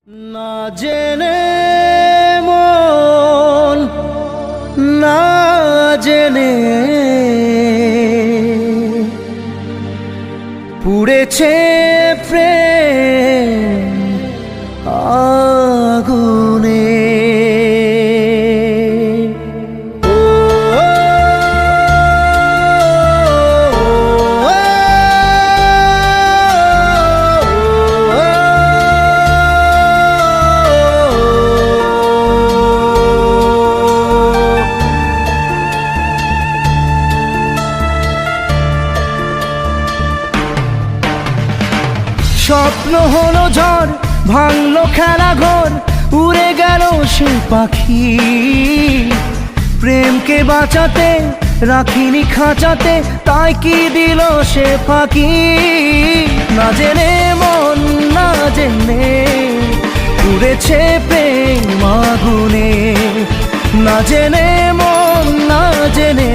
না জেনে মন না জেনে পুড়েছে প্রেম আগুনে। স্বপ্ন হলো ঝড়, ভাঙলো খেলা ঘর, উড়ে গেল সে পাখি। প্রেমকে বাঁচাতে রাখিনি খাঁচাতে, তাই কি দিল সে ফাঁকি। না জেনে মন না জেনে পুড়েছে প্রেম আগুনে। না জেনে মন না জেনে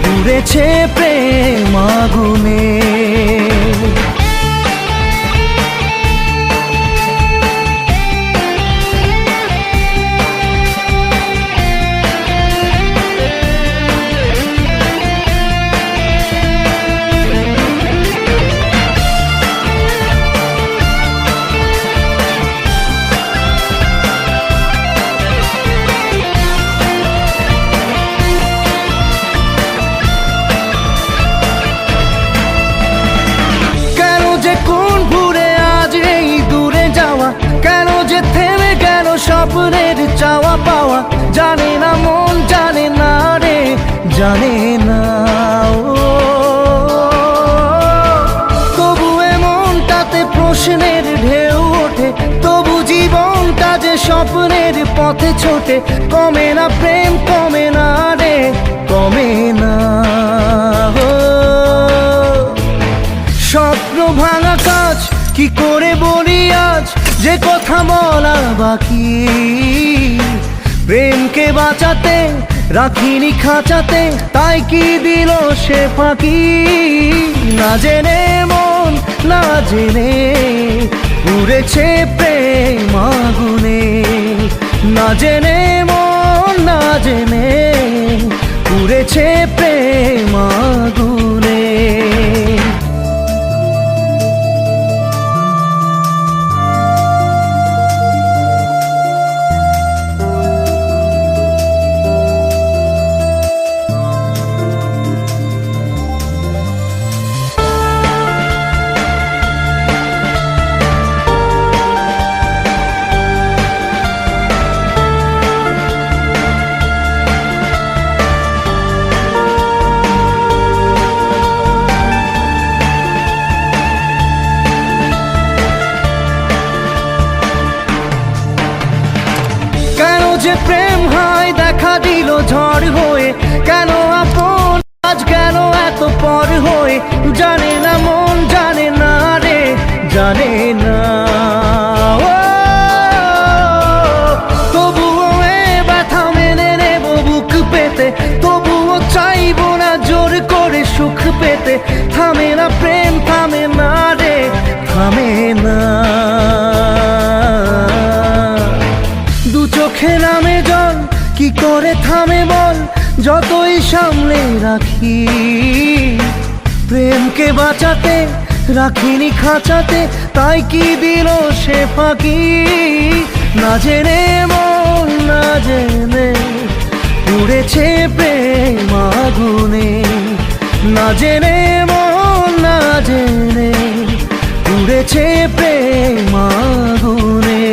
পুড়েছে প্রেম আগুনে। স্বপ্নের চাওয়া পাওয়া জানে না মন, জানে না রে জানে না। তবু এমনটাতে প্রশ্নের ঢেউ ওঠে, তবু জীবনটা যে স্বপ্নের পথে ছোটে। কমে না প্রেম কমে না রে কমে না। স্বপ্ন ভাঙা কাজ কি করে বলি আজ, যে কথা বলা বাকি। প্রেমকে বাঁচাতে রাখিনি খাঁচাতে, তাই কি দিল সে ফাঁকি। না জেনে মন না জেনে পুড়েছে প্রেম আগুনে। না জেনে মন না জেনে পুড়েছে প্রেম আগুনে। যে প্রেম হয় দেখা দিল ঝড় হয়ে, কেন আপন আজ গেল এত পর হয়ে। জানে না মন জানে না রে জানে না। তবুও এ ব্যথা মেনে নেব বুক পেতে, তবুও চাইব না জোর করে সুখ পেতে। থামে না প্রেম থামে না রে থামে না। দু চোখে নামে জল কি করে থামে বল, যতই সামলে রাখি। প্রেমকে বাঁচাতে রাখিনি খাঁচাতে, তাই কি দিল সে ফাঁকি। না জেনে মন না জেনে পুড়েছে প্রেম আগুনে। না জেনে মন না জেনে পুড়েছে প্রেম আগুনে।